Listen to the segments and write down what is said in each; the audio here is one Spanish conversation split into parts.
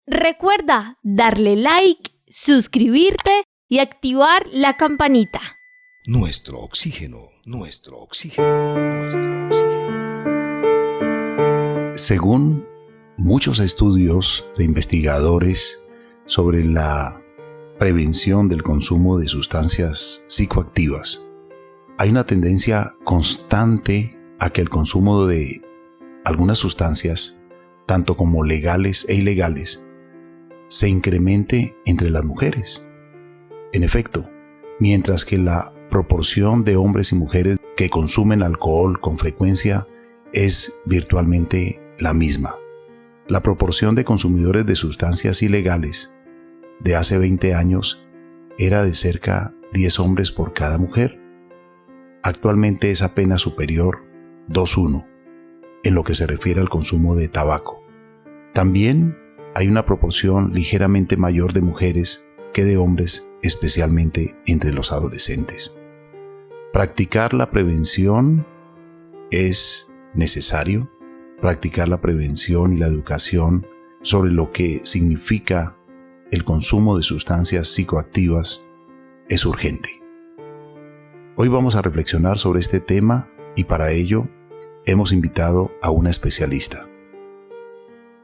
Recuerda darle like, suscribirte y activar la campanita. Nuestro oxígeno, nuestro oxígeno, nuestro oxígeno. Según muchos estudios de investigadores sobre la prevención del consumo de sustancias psicoactivas, hay una tendencia constante a que el consumo de algunas sustancias, tanto como legales e ilegales, se incremente entre las mujeres. En efecto, mientras que la proporción de hombres y mujeres que consumen alcohol con frecuencia es virtualmente la misma, la proporción de consumidores de sustancias ilegales de hace 20 años era de cerca 10 hombres por cada mujer. Actualmente es apenas superior 2:1 en lo que se refiere al consumo de tabaco. También hay una proporción ligeramente mayor de mujeres que de hombres, especialmente entre los adolescentes. Practicar la prevención es necesario. Practicar la prevención y la educación sobre lo que significa el consumo de sustancias psicoactivas es urgente. Hoy vamos a reflexionar sobre este tema y para ello hemos invitado a una especialista.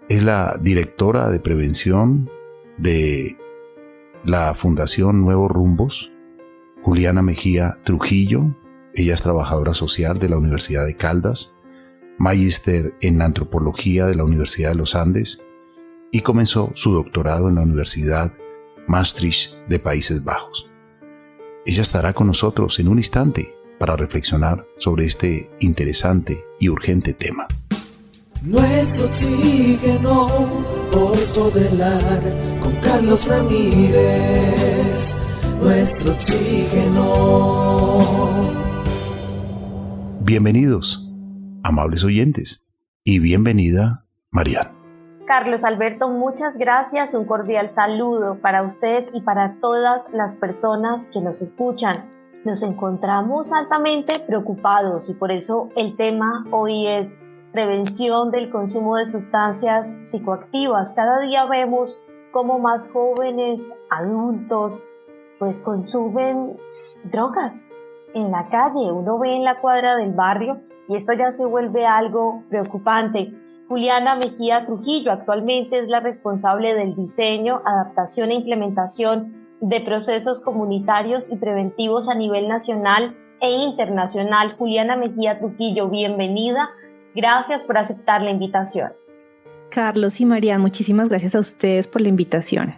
Es la directora de prevención de la Fundación Nuevos Rumbos, Juliana Mejía Trujillo. Ella es trabajadora social de la Universidad de Caldas, magíster en antropología de la Universidad de los Andes y comenzó su doctorado en la Universidad Maastricht de Países Bajos. Ella estará con nosotros en un instante para reflexionar sobre este interesante y urgente tema. Nuestro oxígeno por todo el ar con Carlos Ramírez. Nuestro oxígeno. Bienvenidos, amables oyentes, y bienvenida, Marian. Carlos Alberto, muchas gracias. Un cordial saludo para usted y para todas las personas que nos escuchan. Nos encontramos altamente preocupados y por eso el tema hoy es prevención del consumo de sustancias psicoactivas. Cada día vemos cómo más jóvenes, adultos, pues consumen drogas en la calle. Uno ve en la cuadra del barrio y esto ya se vuelve algo preocupante. Juliana Mejía Trujillo actualmente es la responsable del diseño, adaptación e implementación de procesos comunitarios y preventivos a nivel nacional e internacional. Juliana Mejía Trujillo, bienvenida. Gracias por aceptar la invitación. Carlos y Marian, muchísimas gracias a ustedes por la invitación.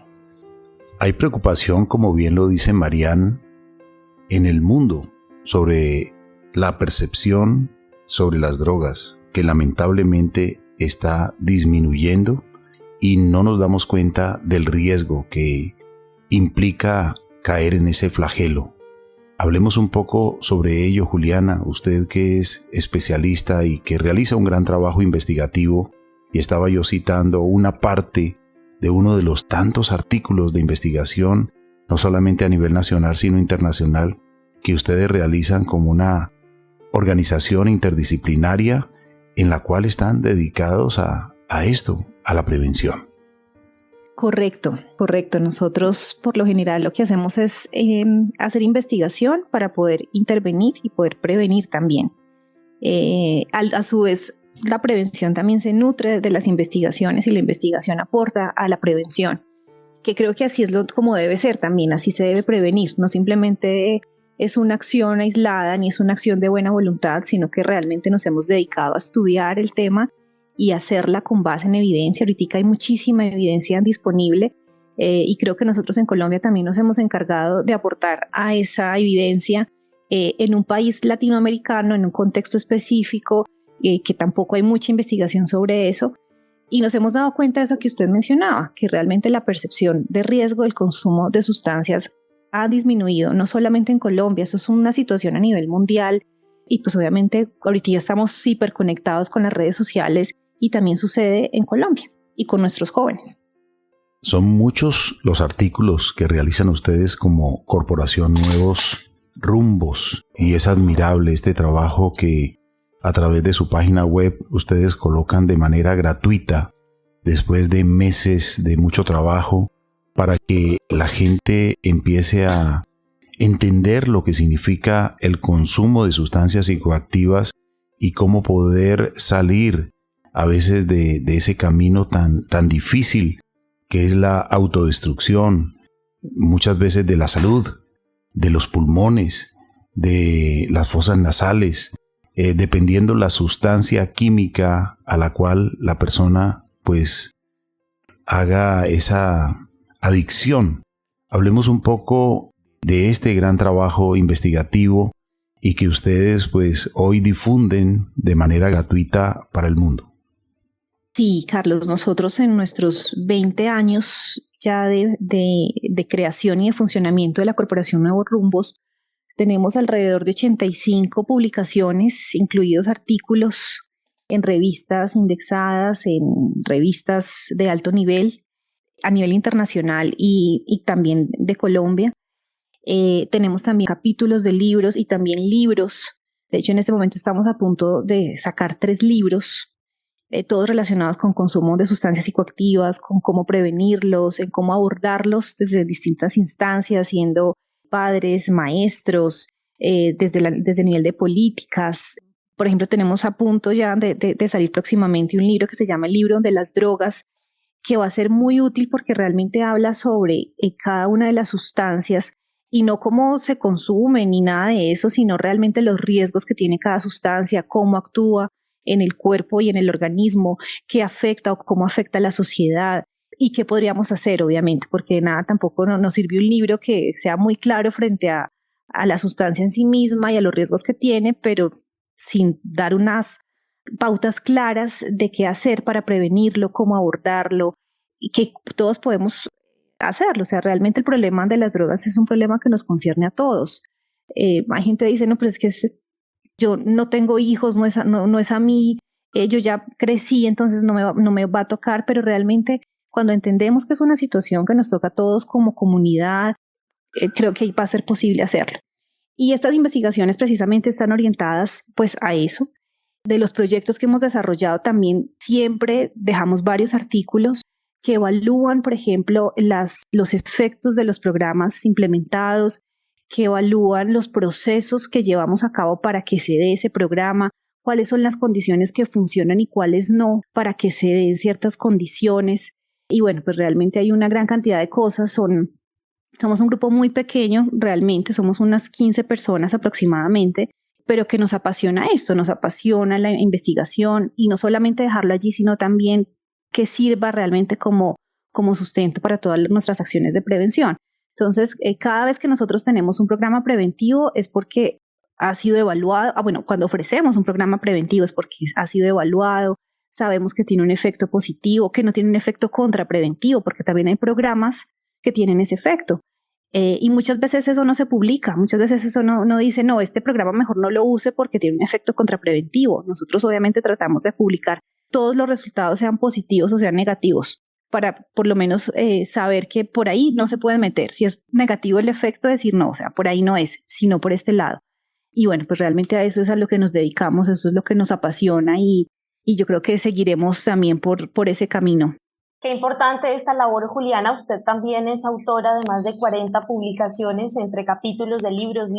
Hay preocupación, como bien lo dice Marian, en el mundo sobre la percepción sobre las drogas, que lamentablemente está disminuyendo y no nos damos cuenta del riesgo que implica caer en ese flagelo. Hablemos un poco sobre ello, Juliana, usted que es especialista y que realiza un gran trabajo investigativo, y estaba yo citando una parte de uno de los tantos artículos de investigación, no solamente a nivel nacional sino internacional, que ustedes realizan como una organización interdisciplinaria en la cual están dedicados a esto, a la prevención. Correcto. Nosotros por lo general lo que hacemos es hacer investigación para poder intervenir y poder prevenir también. A su vez, la prevención también se nutre de las investigaciones y la investigación aporta a la prevención, que creo que así es como debe ser también, así se debe prevenir, no simplemente es una acción aislada ni es una acción de buena voluntad, sino que realmente nos hemos dedicado a estudiar el tema y hacerla con base en evidencia. Ahorita hay muchísima evidencia disponible y creo que nosotros en Colombia también nos hemos encargado de aportar a esa evidencia en un país latinoamericano, en un contexto específico, que tampoco hay mucha investigación sobre eso. Y nos hemos dado cuenta de eso que usted mencionaba, que realmente la percepción de riesgo del consumo de sustancias ha disminuido, no solamente en Colombia, eso es una situación a nivel mundial y pues obviamente ahorita ya estamos hiperconectados con las redes sociales y también sucede en Colombia y con nuestros jóvenes. Son muchos los artículos que realizan ustedes como Corporación Nuevos Rumbos y es admirable este trabajo que a través de su página web ustedes colocan de manera gratuita después de meses de mucho trabajo, para que la gente empiece a entender lo que significa el consumo de sustancias psicoactivas y cómo poder salir a veces de ese camino tan difícil que es la autodestrucción, muchas veces de la salud, de los pulmones, de las fosas nasales, dependiendo la sustancia química a la cual la persona pues haga esa adicción. Hablemos un poco de este gran trabajo investigativo y que ustedes pues hoy difunden de manera gratuita para el mundo. Sí, Carlos, nosotros en nuestros 20 años ya de creación y de funcionamiento de la Corporación Nuevos Rumbos, tenemos alrededor de 85 publicaciones, incluidos artículos en revistas indexadas, en revistas de alto nivel, a nivel internacional y también de Colombia. Tenemos también capítulos de libros y también libros. De hecho, en este momento estamos a punto de sacar 3 libros, todos relacionados con consumo de sustancias psicoactivas, con cómo prevenirlos, en cómo abordarlos desde distintas instancias, siendo padres, maestros, desde el nivel de políticas. Por ejemplo, tenemos a punto ya de salir próximamente un libro que se llama El libro de las drogas, que va a ser muy útil porque realmente habla sobre cada una de las sustancias y no cómo se consume ni nada de eso, sino realmente los riesgos que tiene cada sustancia, cómo actúa en el cuerpo y en el organismo, qué afecta o cómo afecta a la sociedad y qué podríamos hacer, obviamente, porque nada, tampoco nos sirve un libro que sea muy claro frente a la sustancia en sí misma y a los riesgos que tiene, pero sin dar unas pautas claras de qué hacer para prevenirlo, cómo abordarlo y que todos podemos hacerlo. O sea, realmente el problema de las drogas es un problema que nos concierne a todos. Hay gente que dice, no, pero es que yo no tengo hijos, no es a mí, yo ya crecí, entonces no me va a tocar, pero realmente cuando entendemos que es una situación que nos toca a todos como comunidad, creo que va a ser posible hacerlo. Y estas investigaciones precisamente están orientadas pues a eso. De los proyectos que hemos desarrollado también siempre dejamos varios artículos que evalúan, por ejemplo, los efectos de los programas implementados, que evalúan los procesos que llevamos a cabo para que se dé ese programa, cuáles son las condiciones que funcionan y cuáles no, para que se den ciertas condiciones. Y bueno, pues realmente hay una gran cantidad de cosas. Somos un grupo muy pequeño, realmente somos unas 15 personas aproximadamente, pero que nos apasiona esto, nos apasiona la investigación y no solamente dejarlo allí, sino también que sirva realmente como sustento para todas nuestras acciones de prevención. Entonces, cada vez que nosotros tenemos un programa preventivo es porque ha sido evaluado, cuando ofrecemos un programa preventivo es porque ha sido evaluado, sabemos que tiene un efecto positivo, que no tiene un efecto contrapreventivo, porque también hay programas que tienen ese efecto. Y muchas veces eso no se publica, muchas veces eso no dice, no, este programa mejor no lo use porque tiene un efecto contrapreventivo. Nosotros obviamente tratamos de publicar todos los resultados, sean positivos o sean negativos, para por lo menos saber que por ahí no se puede meter. Si es negativo el efecto, decir no, o sea, por ahí no es, sino por este lado. Y bueno, pues realmente a eso es a lo que nos dedicamos, eso es lo que nos apasiona y yo creo que seguiremos también por ese camino. Qué importante esta labor, Juliana. Usted también es autora de más de 40 publicaciones entre capítulos de libros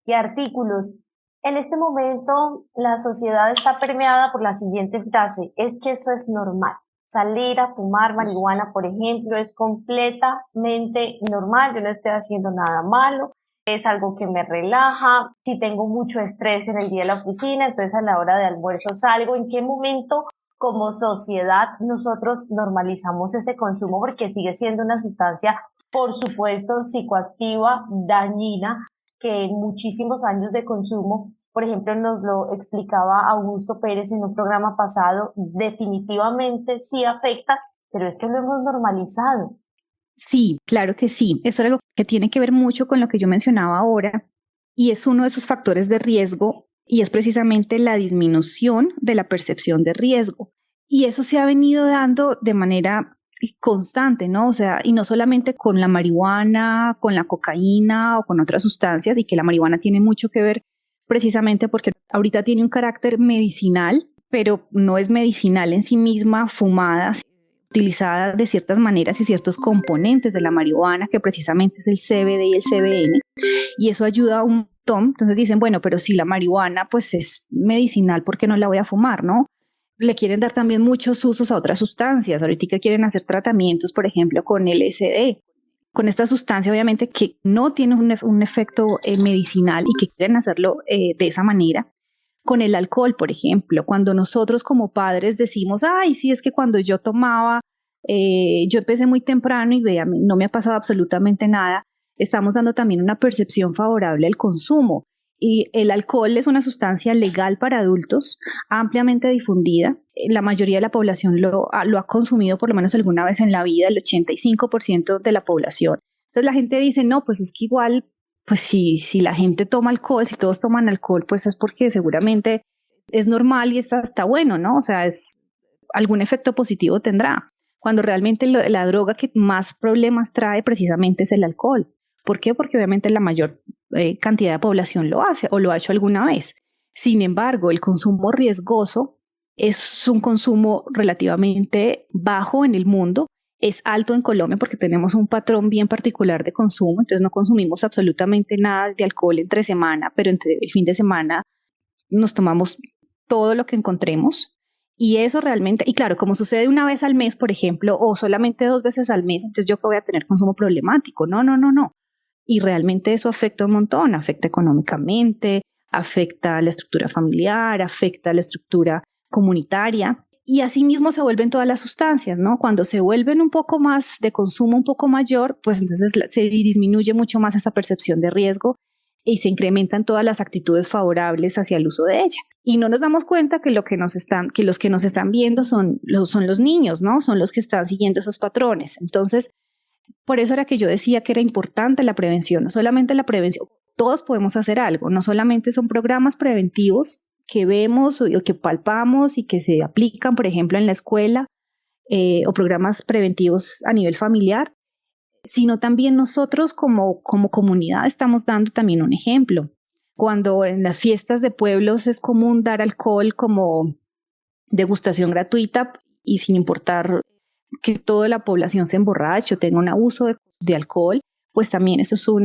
y artículos. En este momento, la sociedad está permeada por la siguiente frase: es que eso es normal. Salir a fumar marihuana, por ejemplo, es completamente normal. Yo no estoy haciendo nada malo. Es algo que me relaja. Si tengo mucho estrés en el día de la oficina, entonces a la hora de almuerzo salgo. ¿En qué momento como sociedad nosotros normalizamos ese consumo? Porque sigue siendo una sustancia, por supuesto, psicoactiva, dañina, que en muchísimos años de consumo, por ejemplo, nos lo explicaba Augusto Pérez en un programa pasado, definitivamente sí afecta, pero es que lo hemos normalizado. Sí, claro que sí. Eso es algo que tiene que ver mucho con lo que yo mencionaba ahora y es uno de esos factores de riesgo y es precisamente la disminución de la percepción de riesgo. Y eso se ha venido dando de manera constante, ¿no? O sea, y no solamente con la marihuana, con la cocaína o con otras sustancias, y que la marihuana tiene mucho que ver precisamente porque ahorita tiene un carácter medicinal, pero no es medicinal en sí misma fumada. utilizada de ciertas maneras y ciertos componentes de la marihuana, que precisamente es el CBD y el CBN, y eso ayuda un montón. Entonces dicen, bueno, pero si la marihuana pues es medicinal, ¿por qué no la voy a fumar, no? Le quieren dar también muchos usos a otras sustancias. Ahorita quieren hacer tratamientos, por ejemplo, con LSD, con esta sustancia obviamente que no tiene un efecto medicinal y que quieren hacerlo de esa manera. Con el alcohol, por ejemplo, cuando nosotros como padres decimos, ay, sí, es que cuando yo tomaba, yo empecé muy temprano y vea, no me ha pasado absolutamente nada, estamos dando también una percepción favorable al consumo. Y el alcohol es una sustancia legal para adultos, ampliamente difundida. La mayoría de la población lo ha consumido por lo menos alguna vez en la vida, el 85% de la población. Entonces la gente dice, no, pues es que igual, pues si la gente toma alcohol, si todos toman alcohol, pues es porque seguramente es normal y está bueno, ¿no? O sea, algún efecto positivo tendrá. Cuando realmente la droga que más problemas trae precisamente es el alcohol. ¿Por qué? Porque obviamente la mayor cantidad de población lo hace o lo ha hecho alguna vez. Sin embargo, el consumo riesgoso es un consumo relativamente bajo en el mundo, es alto en Colombia porque tenemos un patrón bien particular de consumo, entonces no consumimos absolutamente nada de alcohol entre semana, pero entre el fin de semana nos tomamos todo lo que encontremos. Y eso realmente, y claro, como sucede una vez al mes, por ejemplo, o solamente 2 veces al mes, entonces yo voy a tener consumo problemático. No. Y realmente eso afecta un montón, afecta económicamente, afecta la estructura familiar, afecta la estructura comunitaria. Y así mismo se vuelven todas las sustancias, ¿no? Cuando se vuelven un poco más de consumo un poco mayor, pues entonces se disminuye mucho más esa percepción de riesgo y se incrementan todas las actitudes favorables hacia el uso de ella. Y no nos damos cuenta que los que nos están viendo son los niños, ¿no? Son los que están siguiendo esos patrones. Entonces, por eso era que yo decía que era importante la prevención, no solamente la prevención, todos podemos hacer algo, no solamente son programas preventivos que vemos o que palpamos y que se aplican, por ejemplo, en la escuela o programas preventivos a nivel familiar, sino también nosotros como comunidad estamos dando también un ejemplo. Cuando en las fiestas de pueblos es común dar alcohol como degustación gratuita y sin importar que toda la población se emborrache o tenga un abuso de alcohol, pues también eso es un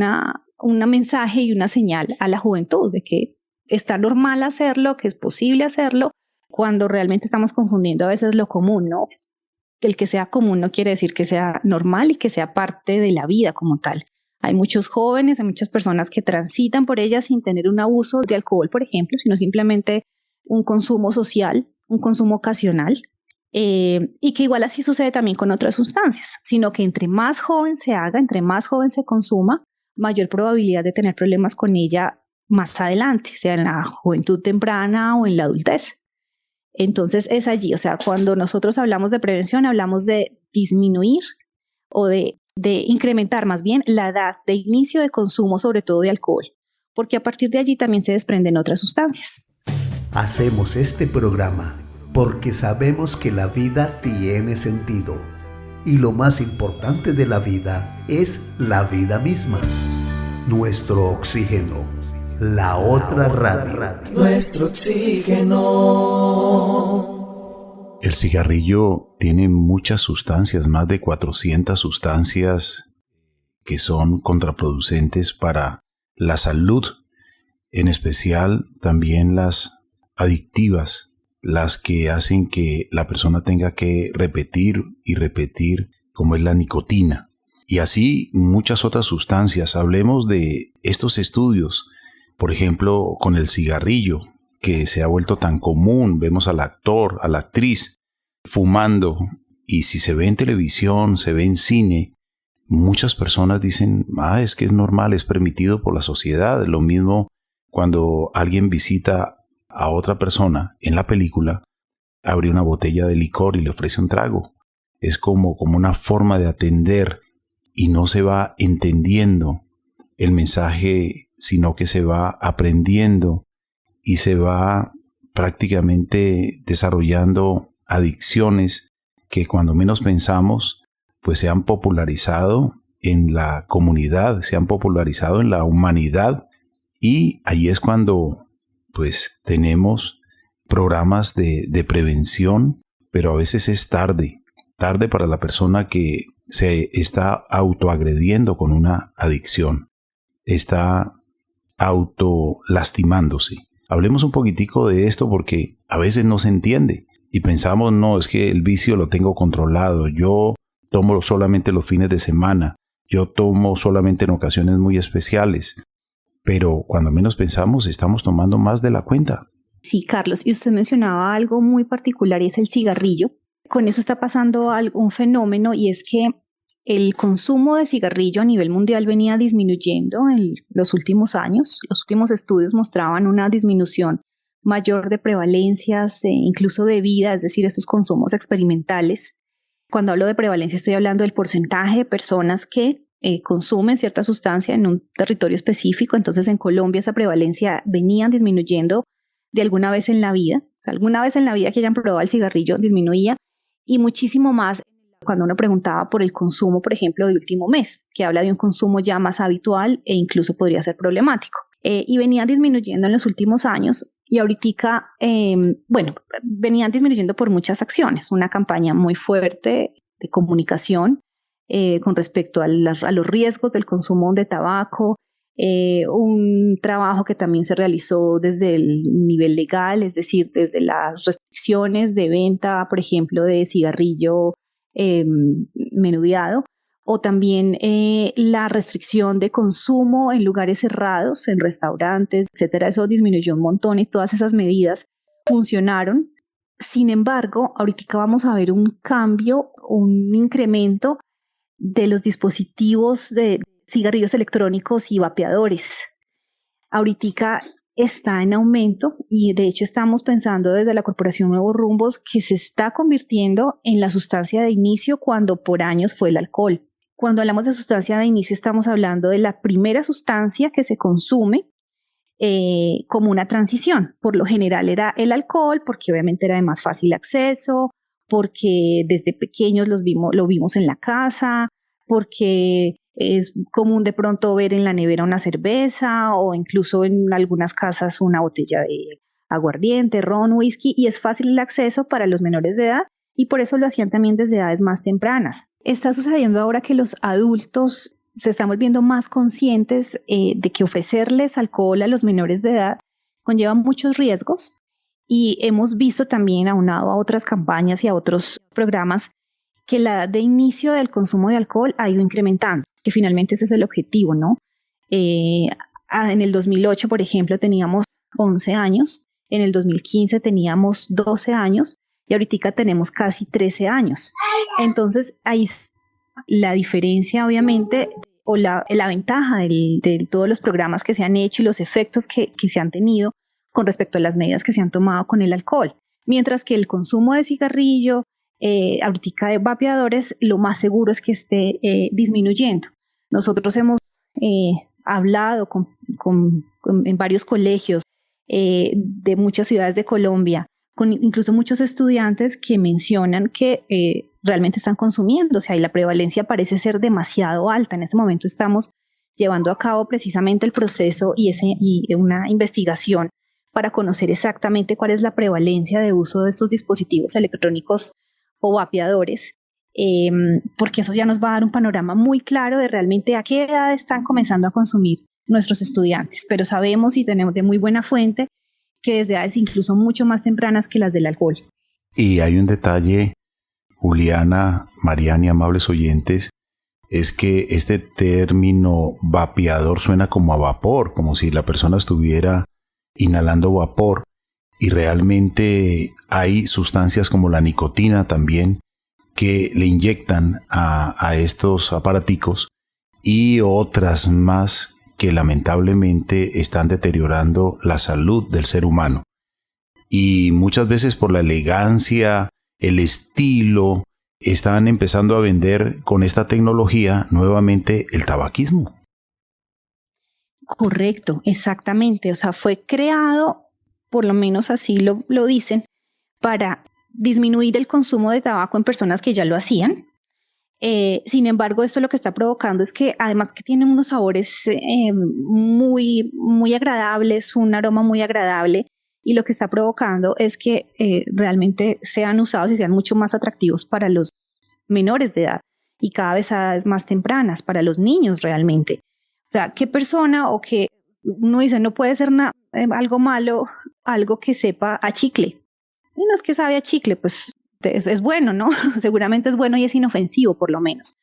mensaje y una señal a la juventud de que está normal hacerlo, que es posible hacerlo, cuando realmente estamos confundiendo a veces lo común, ¿no? El que sea común no quiere decir que sea normal y que sea parte de la vida como tal. Hay muchos jóvenes, hay muchas personas que transitan por ella sin tener un abuso de alcohol, por ejemplo, sino simplemente un consumo social, un consumo ocasional. Y que igual así sucede también con otras sustancias, sino que entre más joven se haga, entre más joven se consuma, mayor probabilidad de tener problemas con ella más adelante, sea en la juventud temprana o en la adultez. Entonces es allí, o sea, cuando nosotros hablamos de prevención, hablamos de disminuir o de incrementar más bien la edad de inicio de consumo, sobre todo de alcohol, porque a partir de allí también se desprenden otras sustancias. Hacemos este programa porque sabemos que la vida tiene sentido y lo más importante de la vida es la vida misma. Nuestro oxígeno, la otra radio. Nuestro oxígeno. El cigarrillo tiene muchas sustancias, más de 400 sustancias que son contraproducentes para la salud, en especial también las adictivas, las que hacen que la persona tenga que repetir y repetir, como es la nicotina. Y así muchas otras sustancias. Hablemos de estos estudios, por ejemplo, con el cigarrillo, que se ha vuelto tan común. Vemos al actor, a la actriz fumando, y si se ve en televisión, se ve en cine, muchas personas dicen, es que es normal, es permitido por la sociedad. Lo mismo cuando alguien visita a otra persona en la película, abre una botella de licor y le ofrece un trago. Es como una forma de atender, y no se va entendiendo el mensaje, sino que se va aprendiendo y se va prácticamente desarrollando adicciones que cuando menos pensamos, pues se han popularizado en la comunidad, se han popularizado en la humanidad, y ahí es cuando pues tenemos programas de prevención, pero a veces es tarde. tarde para la persona que se está autoagrediendo con una adicción, está autolastimándose. Hablemos un poquitico de esto porque a veces no se entiende y pensamos, no, es que el vicio lo tengo controlado, yo tomo solamente los fines de semana, yo tomo solamente en ocasiones muy especiales, pero cuando menos pensamos estamos tomando más de la cuenta. Sí, Carlos, y usted mencionaba algo muy particular y es el cigarrillo. Con eso está pasando un fenómeno y es que el consumo de cigarrillo a nivel mundial venía disminuyendo en los últimos años. Los últimos estudios mostraban una disminución mayor de prevalencias, incluso de vida, es decir, estos consumos experimentales. Cuando hablo de prevalencia estoy hablando del porcentaje de personas que consumen cierta sustancia en un territorio específico. Entonces en Colombia esa prevalencia venía disminuyendo de alguna vez en la vida. O sea, alguna vez en la vida que hayan probado el cigarrillo disminuía y muchísimo más cuando uno preguntaba por el consumo, por ejemplo, de último mes, que habla de un consumo ya más habitual e incluso podría ser problemático. Y venía disminuyendo en los últimos años y ahorita, venían disminuyendo por muchas acciones. Una campaña muy fuerte de comunicación con respecto a los riesgos del consumo de tabaco, un trabajo que también se realizó desde el nivel legal, es decir, desde las restricciones de venta, por ejemplo, de cigarrillo menudeado, o también la restricción de consumo en lugares cerrados, en restaurantes, etcétera. Eso disminuyó un montón y todas esas medidas funcionaron. Sin embargo, ahorita vamos a ver un cambio, un incremento de los dispositivos de cigarrillos electrónicos y vapeadores. Ahorita está en aumento y de hecho estamos pensando desde la Corporación Nuevos Rumbos que se está convirtiendo en la sustancia de inicio cuando por años fue el alcohol. Cuando hablamos de sustancia de inicio estamos hablando de la primera sustancia que se consume como una transición. Por lo general era el alcohol porque obviamente era de más fácil acceso, porque desde pequeños lo vimos en la casa, porque es común de pronto ver en la nevera una cerveza o incluso en algunas casas una botella de aguardiente, ron, whisky, y es fácil el acceso para los menores de edad y por eso lo hacían también desde edades más tempranas. Está sucediendo ahora que los adultos se están volviendo más conscientes de que ofrecerles alcohol a los menores de edad conlleva muchos riesgos y hemos visto también, aunado a otras campañas y a otros programas, que la edad de inicio del consumo de alcohol ha ido incrementando, que finalmente ese es el objetivo, ¿no? En el 2008, por ejemplo, teníamos 11 años, en el 2015 teníamos 12 años y ahorita tenemos casi 13 años. Entonces, ahí la diferencia, obviamente, o la ventaja de todos los programas que se han hecho y los efectos que se han tenido con respecto a las medidas que se han tomado con el alcohol. Mientras que el consumo de cigarrillo, ahorita de vapeadores, lo más seguro es que esté disminuyendo. Nosotros hemos hablado en varios colegios de muchas ciudades de Colombia, con incluso muchos estudiantes que mencionan que realmente están consumiendo, o sea, y la prevalencia parece ser demasiado alta. En este momento estamos llevando a cabo precisamente el proceso y una investigación para conocer exactamente cuál es la prevalencia de uso de estos dispositivos electrónicos o vapeadores, porque eso ya nos va a dar un panorama muy claro de realmente a qué edad están comenzando a consumir nuestros estudiantes, pero sabemos y tenemos de muy buena fuente que desde edades incluso mucho más tempranas que las del alcohol. Y hay un detalle, Juliana, Mariana y amables oyentes, es que este término vapeador suena como a vapor, como si la persona estuviera inhalando vapor, y realmente hay sustancias como la nicotina también que le inyectan a estos aparaticos y otras más que lamentablemente están deteriorando la salud del ser humano. Y muchas veces por la elegancia, el estilo, están empezando a vender con esta tecnología nuevamente el tabaquismo. Correcto, exactamente. O sea, fue creado, por lo menos así lo dicen, para disminuir el consumo de tabaco en personas que ya lo hacían. Sin embargo, esto lo que está provocando es que además que tiene unos sabores muy, muy agradables, un aroma muy agradable, y lo que está provocando es que realmente sean usados y sean mucho más atractivos para los menores de edad y cada vez a edades más tempranas para los niños realmente. O sea, ¿qué persona o qué uno dice no puede ser algo malo, algo que sepa a chicle? Y no es que sabe a chicle, pues es bueno, ¿no? Seguramente es bueno y es inofensivo por lo menos.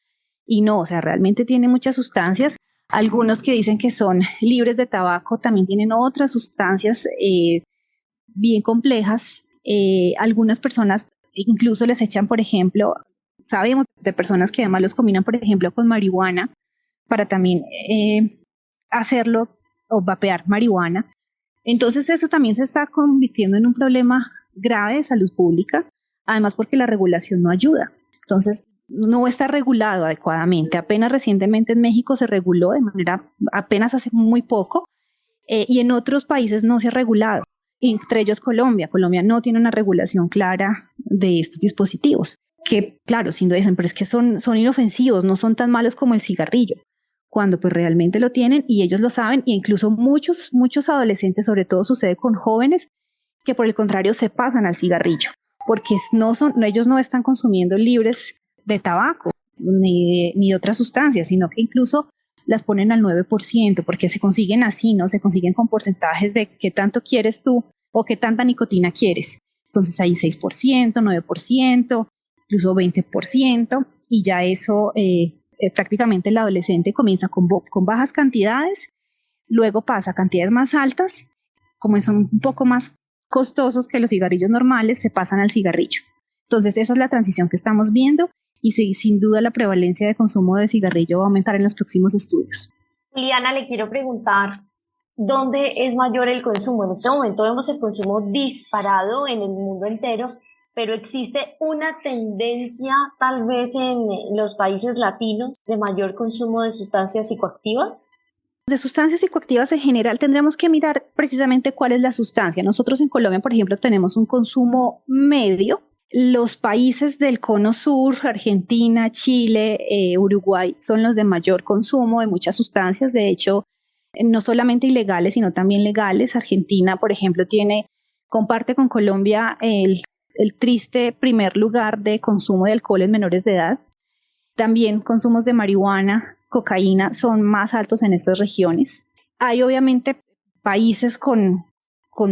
Y no, o sea, realmente tiene muchas sustancias. Algunos que dicen que son libres de tabaco también tienen otras sustancias bien complejas. Algunas personas incluso les echan, por ejemplo, sabemos de personas que además los combinan, por ejemplo, con marihuana para también hacerlo o vapear marihuana. Entonces eso también se está convirtiendo en un problema grave de salud pública, además porque la regulación no ayuda. Entonces no está regulado adecuadamente. Apenas recientemente en México se reguló de manera, apenas hace muy poco, y en otros países no se ha regulado, entre ellos Colombia. Colombia no tiene una regulación clara de estos dispositivos, que claro, sin duda dicen, pero es que son inofensivos, no son tan malos como el cigarrillo, cuando pues realmente lo tienen y ellos lo saben, e incluso muchos adolescentes, sobre todo sucede con jóvenes, que por el contrario se pasan al cigarrillo, porque ellos no están consumiendo libres de tabaco ni de otras sustancias, sino que incluso las ponen al 9%, porque se consiguen así, ¿no? Se consiguen con porcentajes de qué tanto quieres tú o qué tanta nicotina quieres. Entonces hay 6%, 9%, incluso 20%, y ya eso prácticamente el adolescente comienza con bajas cantidades, luego pasa a cantidades más altas, como son un poco más costosos que los cigarrillos normales, se pasan al cigarrillo. Entonces esa es la transición que estamos viendo. Y sí, sin duda la prevalencia de consumo de cigarrillo va a aumentar en los próximos estudios. Juliana, le quiero preguntar, ¿dónde es mayor el consumo? En este momento vemos el consumo disparado en el mundo entero, pero existe una tendencia tal vez en los países latinos de mayor consumo de sustancias psicoactivas. De sustancias psicoactivas en general tendríamos que mirar precisamente cuál es la sustancia. Nosotros en Colombia, por ejemplo, tenemos un consumo medio. Los países del cono sur, Argentina, Chile, Uruguay, son los de mayor consumo de muchas sustancias. De hecho, no solamente ilegales, sino también legales. Argentina, por ejemplo, comparte con Colombia el triste primer lugar de consumo de alcohol en menores de edad. También consumos de marihuana, cocaína son más altos en estas regiones. Hay obviamente países con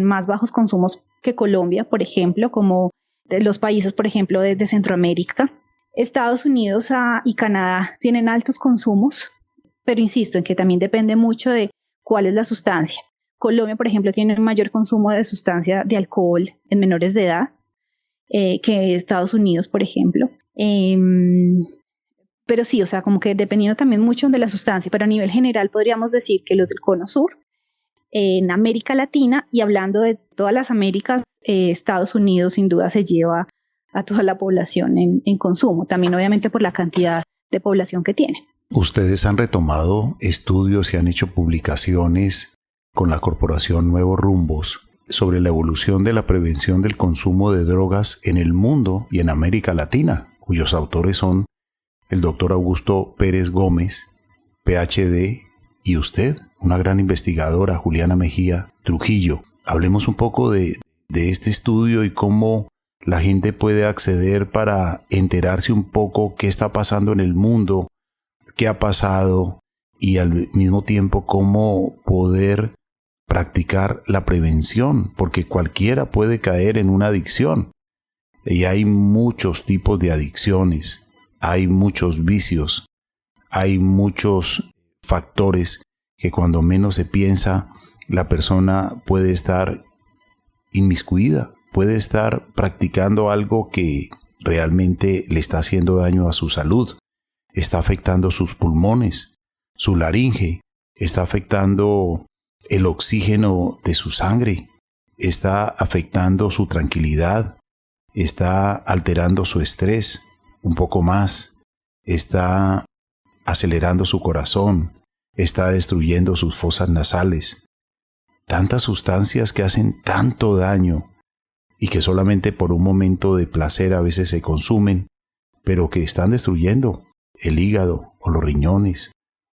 más bajos consumos que Colombia, por ejemplo, como los países, por ejemplo, de Centroamérica. Estados Unidos y Canadá tienen altos consumos, pero insisto en que también depende mucho de cuál es la sustancia. Colombia, por ejemplo, tiene un mayor consumo de sustancia de alcohol en menores de edad que Estados Unidos, por ejemplo. Pero sí, o sea, como que dependiendo también mucho de la sustancia, pero a nivel general podríamos decir que los del Cono Sur, en América Latina, y hablando de todas las Américas, Estados Unidos sin duda se lleva a toda la población en consumo, también obviamente por la cantidad de población que tiene. Ustedes han retomado estudios y han hecho publicaciones con la Corporación Nuevos Rumbos sobre la evolución de la prevención del consumo de drogas en el mundo y en América Latina, cuyos autores son el doctor Augusto Pérez Gómez, PhD, y usted, una gran investigadora, Juliana Mejía Trujillo. Hablemos un poco de este estudio y cómo la gente puede acceder para enterarse un poco qué está pasando en el mundo, qué ha pasado y al mismo tiempo cómo poder practicar la prevención, porque cualquiera puede caer en una adicción. Y hay muchos tipos de adicciones, hay muchos vicios, hay muchos factores que cuando menos se piensa, la persona puede estar inmiscuida, puede estar practicando algo que realmente le está haciendo daño a su salud, está afectando sus pulmones, su laringe, está afectando el oxígeno de su sangre, está afectando su tranquilidad, está alterando su estrés un poco más, está acelerando su corazón, está destruyendo sus fosas nasales. Tantas sustancias que hacen tanto daño y que solamente por un momento de placer a veces se consumen, pero que están destruyendo el hígado o los riñones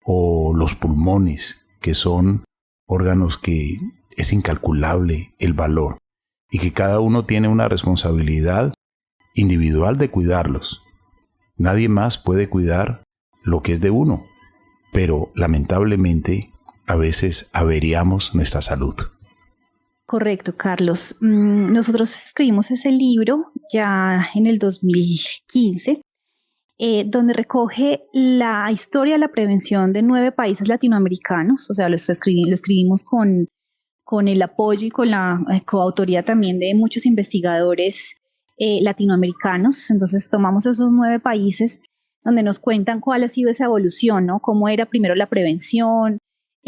o los pulmones, que son órganos que es incalculable el valor y que cada uno tiene una responsabilidad individual de cuidarlos. Nadie más puede cuidar lo que es de uno, pero lamentablemente a veces averiamos nuestra salud. Correcto, Carlos. Nosotros escribimos ese libro ya en el 2015, donde recoge la historia de la prevención de 9 países latinoamericanos. O sea, lo escribimos con el apoyo y con la coautoría también de muchos investigadores latinoamericanos. Entonces tomamos esos 9 países donde nos cuentan cuál ha sido esa evolución, ¿no? Cómo era primero la prevención,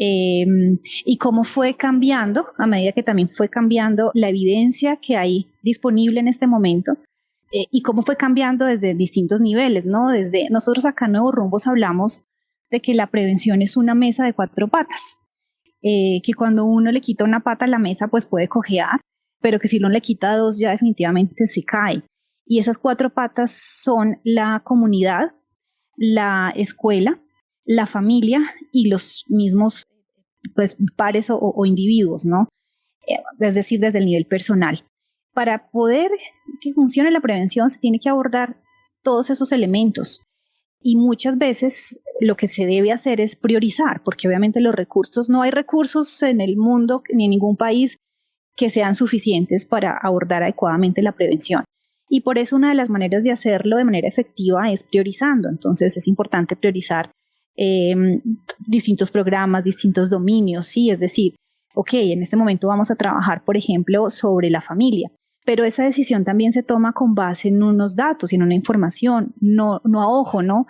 y cómo fue cambiando a medida que también fue cambiando la evidencia que hay disponible en este momento, y cómo fue cambiando desde distintos niveles, ¿no? Desde nosotros acá en Nuevos Rumbos hablamos de que la prevención es una mesa de 4 patas, que cuando uno le quita una pata a la mesa pues puede cojear, pero que si uno le quita 2 ya definitivamente se cae. Y esas 4 patas son la comunidad, la escuela, la familia y los mismos pues pares o individuos, ¿no? Es decir, desde el nivel personal. Para poder que funcione la prevención se tiene que abordar todos esos elementos, y muchas veces lo que se debe hacer es priorizar, porque obviamente no hay recursos en el mundo ni en ningún país que sean suficientes para abordar adecuadamente la prevención. Y por eso una de las maneras de hacerlo de manera efectiva es priorizando. Entonces es importante priorizar distintos programas, distintos dominios, ¿sí? Es decir, ok, en este momento vamos a trabajar, por ejemplo, sobre la familia, pero esa decisión también se toma con base en unos datos y en una información, no a ojo, ¿no?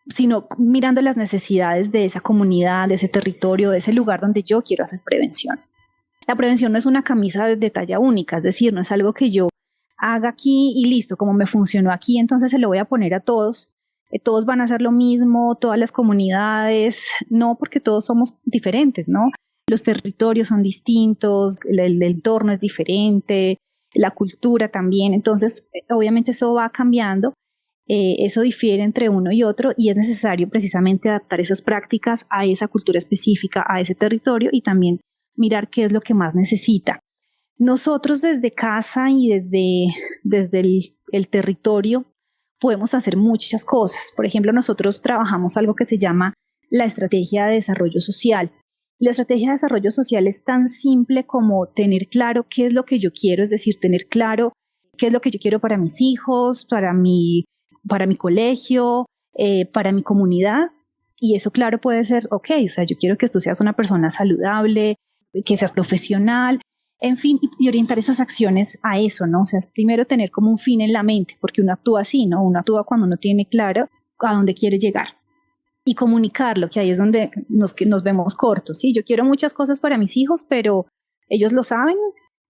Sino mirando las necesidades de esa comunidad, de ese territorio, de ese lugar donde yo quiero hacer prevención. La prevención no es una camisa de talla única, es decir, no es algo que yo haga aquí y listo, como me funcionó aquí, entonces se lo voy a poner a todos. Todos van a hacer lo mismo, todas las comunidades, no, porque todos somos diferentes, ¿no? Los territorios son distintos, el entorno es diferente, la cultura también, entonces obviamente eso va cambiando, eso difiere entre uno y otro, y es necesario precisamente adaptar esas prácticas a esa cultura específica, a ese territorio, y también mirar qué es lo que más necesita. Nosotros desde casa y desde el territorio podemos hacer muchas cosas. Por ejemplo, nosotros trabajamos algo que se llama la estrategia de desarrollo social. La estrategia de desarrollo social es tan simple como tener claro qué es lo que yo quiero, es decir, tener claro qué es lo que yo quiero para mis hijos, para mi colegio, para mi comunidad. Y eso, claro, puede ser, ok, o sea, yo quiero que tú seas una persona saludable, que seas profesional, en fin, y orientar esas acciones a eso, ¿no? O sea, es primero tener como un fin en la mente, porque uno actúa así, ¿no? Uno actúa cuando uno tiene claro a dónde quiere llegar. Y comunicarlo, que ahí es donde nos vemos cortos, ¿sí? Yo quiero muchas cosas para mis hijos, pero ellos lo saben,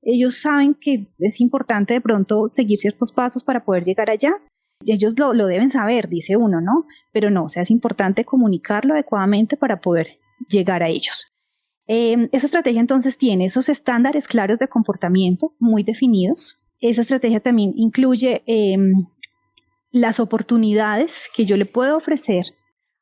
ellos saben que es importante de pronto seguir ciertos pasos para poder llegar allá. Ellos lo deben saber, dice uno, ¿no? Pero no, o sea, es importante comunicarlo adecuadamente para poder llegar a ellos. Esa estrategia entonces tiene esos estándares claros de comportamiento muy definidos. Esa estrategia también incluye las oportunidades que yo le puedo ofrecer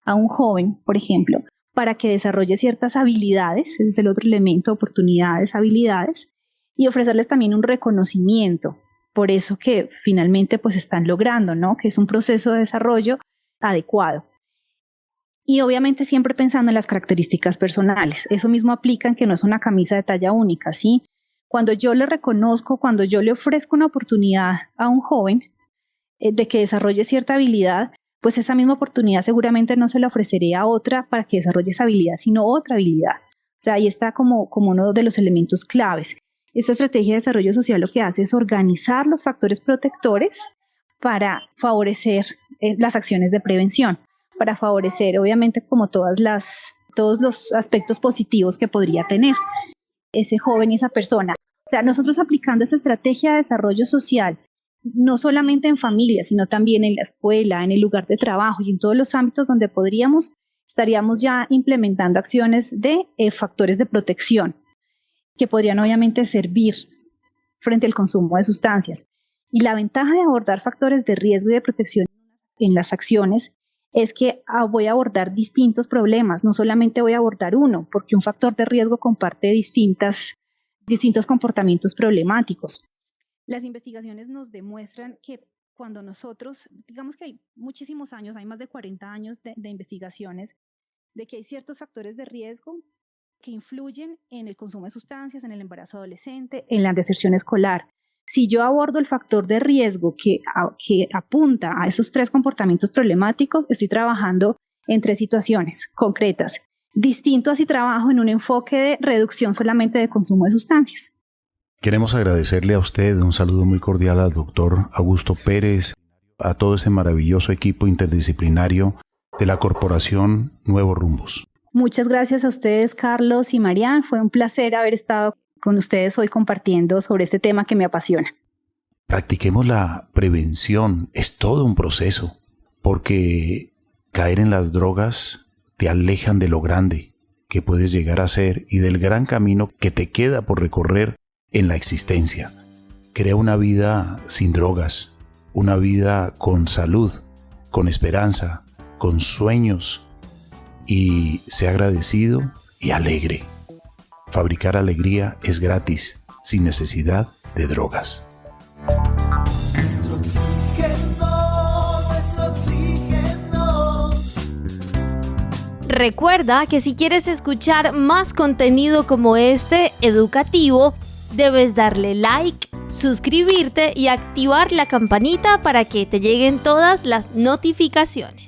a un joven, por ejemplo, para que desarrolle ciertas habilidades, ese es el otro elemento, oportunidades, habilidades, y ofrecerles también un reconocimiento por eso que finalmente pues están logrando, ¿no? Que es un proceso de desarrollo adecuado. Y obviamente siempre pensando en las características personales. Eso mismo aplica en que no es una camisa de talla única, ¿sí? Cuando yo le reconozco, cuando yo le ofrezco una oportunidad a un joven de que desarrolle cierta habilidad, pues esa misma oportunidad seguramente no se la ofreceré a otra para que desarrolle esa habilidad, sino otra habilidad. O sea, ahí está como uno de los elementos claves. Esta estrategia de desarrollo social lo que hace es organizar los factores protectores para favorecer las acciones de prevención, para favorecer obviamente como todos los aspectos positivos que podría tener ese joven y esa persona. O sea, nosotros aplicando esa estrategia de desarrollo social, no solamente en familia, sino también en la escuela, en el lugar de trabajo y en todos los ámbitos donde estaríamos ya implementando acciones de factores de protección que podrían obviamente servir frente al consumo de sustancias. Y la ventaja de abordar factores de riesgo y de protección en las acciones es que voy a abordar distintos problemas, no solamente voy a abordar uno, porque un factor de riesgo comparte distintos comportamientos problemáticos. Las investigaciones nos demuestran que cuando nosotros, digamos que hay muchísimos años, hay más de 40 años de investigaciones, de que hay ciertos factores de riesgo que influyen en el consumo de sustancias, en el embarazo adolescente, en la deserción escolar. Si yo abordo el factor de riesgo que apunta a esos 3 comportamientos problemáticos, estoy trabajando en 3 situaciones concretas, distinto a si trabajo en un enfoque de reducción solamente de consumo de sustancias. Queremos agradecerle a usted, un saludo muy cordial al doctor Augusto Pérez, a todo ese maravilloso equipo interdisciplinario de la Corporación Nuevos Rumbos. Muchas gracias a ustedes, Carlos y Marian. Fue un placer haber estado con ustedes hoy compartiendo sobre este tema que me apasiona. Practiquemos la prevención, es todo un proceso, porque caer en las drogas te alejan de lo grande que puedes llegar a ser y del gran camino que te queda por recorrer en la existencia. Crea una vida sin drogas, una vida con salud, con esperanza, con sueños, y sea agradecido y alegre. Fabricar alegría es gratis, sin necesidad de drogas. Nuestro oxígeno. Recuerda que si quieres escuchar más contenido como este, educativo, debes darle like, suscribirte y activar la campanita para que te lleguen todas las notificaciones.